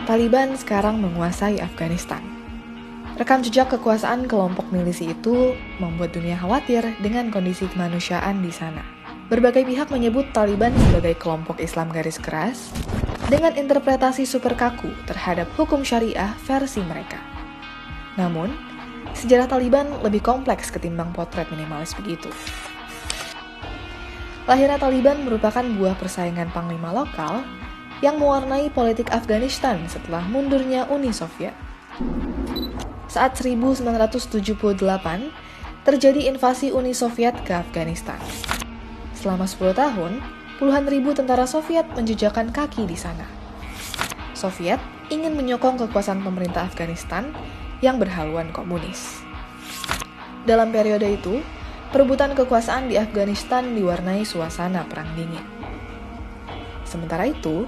Taliban sekarang menguasai Afghanistan. Rekam jejak kekuasaan kelompok milisi itu membuat dunia khawatir dengan kondisi kemanusiaan di sana. Berbagai pihak menyebut Taliban sebagai kelompok Islam garis keras dengan interpretasi super kaku terhadap hukum syariah versi mereka. Namun, sejarah Taliban lebih kompleks ketimbang potret minimalis begitu. Lahirnya Taliban merupakan buah persaingan panglima lokal yang mewarnai politik Afghanistan setelah mundurnya Uni Soviet. Saat 1978, terjadi invasi Uni Soviet ke Afghanistan. Selama 10 tahun, puluhan ribu tentara Soviet menjejakkan kaki di sana. Soviet ingin menyokong kekuasaan pemerintah Afghanistan yang berhaluan komunis. Dalam periode itu, perebutan kekuasaan di Afghanistan diwarnai suasana perang dingin. Sementara itu,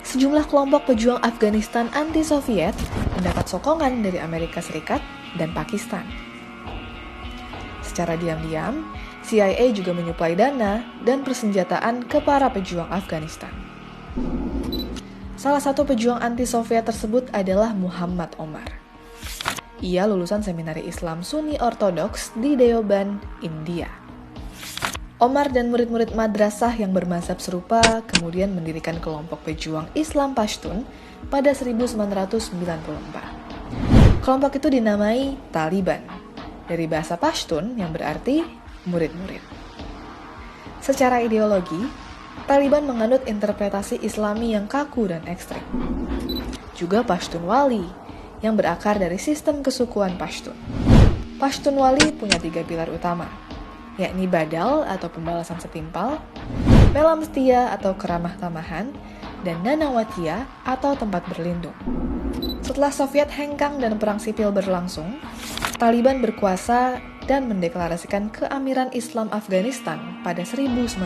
sejumlah kelompok pejuang Afghanistan anti-Soviet mendapat sokongan dari Amerika Serikat dan Pakistan. Secara diam-diam, CIA juga menyuplai dana dan persenjataan ke para pejuang Afghanistan. Salah satu pejuang anti-Soviet tersebut adalah Muhammad Omar. Ia lulusan seminari Islam Sunni Ortodoks di Deoband, India. Omar dan murid-murid madrasah yang bermazhab serupa kemudian mendirikan kelompok pejuang Islam Pashtun pada 1994. Kelompok itu dinamai Taliban, dari bahasa Pashtun yang berarti murid-murid. Secara ideologi, Taliban menganut interpretasi Islami yang kaku dan ekstrem. Juga Pashtunwali, yang berakar dari sistem kesukuan Pashtun. Pashtunwali punya 3 pilar utama, yakni badal atau pembalasan setimpal, melam setia atau keramah tamahan, dan nanawatiyah atau tempat berlindung. Setelah Soviet hengkang dan perang sipil berlangsung, Taliban berkuasa dan mendeklarasikan keamiran Islam Afghanistan pada 1996.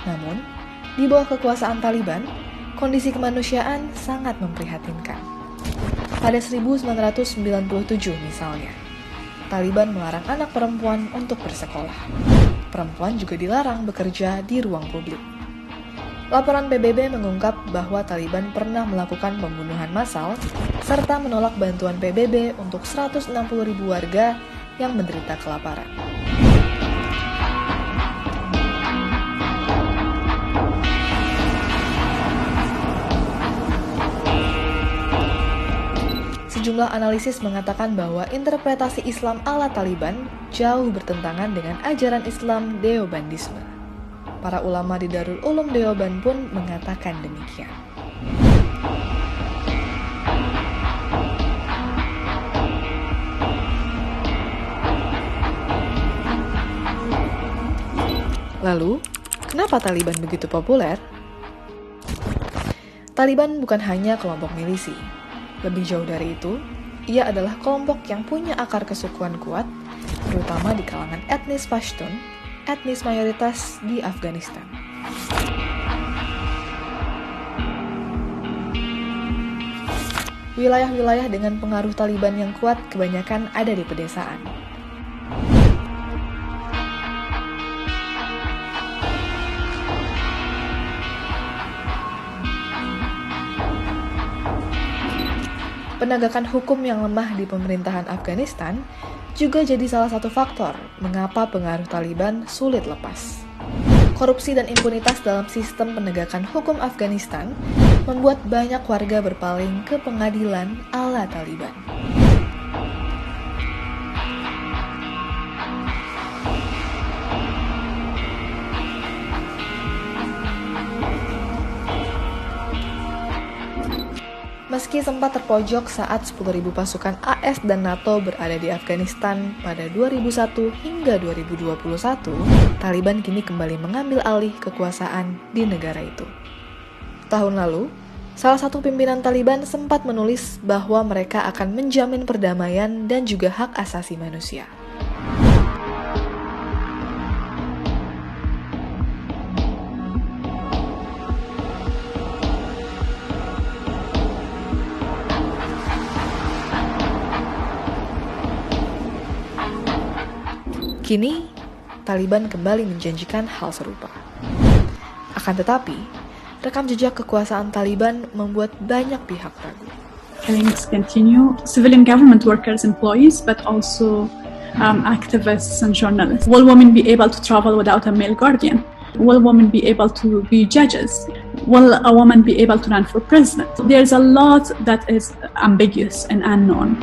Namun, di bawah kekuasaan Taliban, kondisi kemanusiaan sangat memprihatinkan. Pada 1997 misalnya, Taliban melarang anak perempuan untuk bersekolah. Perempuan juga dilarang bekerja di ruang publik. Laporan PBB mengungkap bahwa Taliban pernah melakukan pembunuhan massal serta menolak bantuan PBB untuk 160.000 warga yang menderita kelaparan. Sejumlah analisis mengatakan bahwa interpretasi Islam ala Taliban jauh bertentangan dengan ajaran Islam Deobandisme. Para ulama di Darul Ulum Deoband pun mengatakan demikian. Lalu, kenapa Taliban begitu populer? Taliban bukan hanya kelompok milisi. Lebih jauh dari itu, ia adalah kelompok yang punya akar kesukuan kuat, terutama di kalangan etnis Pashtun, etnis mayoritas di Afghanistan. Wilayah-wilayah dengan pengaruh Taliban yang kuat kebanyakan ada di pedesaan. Penegakan hukum yang lemah di pemerintahan Afghanistan juga jadi salah satu faktor mengapa pengaruh Taliban sulit lepas. Korupsi dan impunitas dalam sistem penegakan hukum Afghanistan membuat banyak warga berpaling ke pengadilan ala Taliban. Meski sempat terpojok saat 10.000 pasukan AS dan NATO berada di Afghanistan pada 2001 hingga 2021, Taliban kini kembali mengambil alih kekuasaan di negara itu. Tahun lalu, salah satu pimpinan Taliban sempat menulis bahwa mereka akan menjamin perdamaian dan juga hak asasi manusia. Kini, Taliban kembali menjanjikan hal serupa. Akan tetapi, rekam jejak kekuasaan Taliban membuat banyak pihak ragu. Killings continue. Civilian government workers, employees, but also activists and journalists. Will women be able to travel without a male guardian? Will women be able to be judges? Will a woman be able to run for president? There's a lot that is ambiguous and unknown.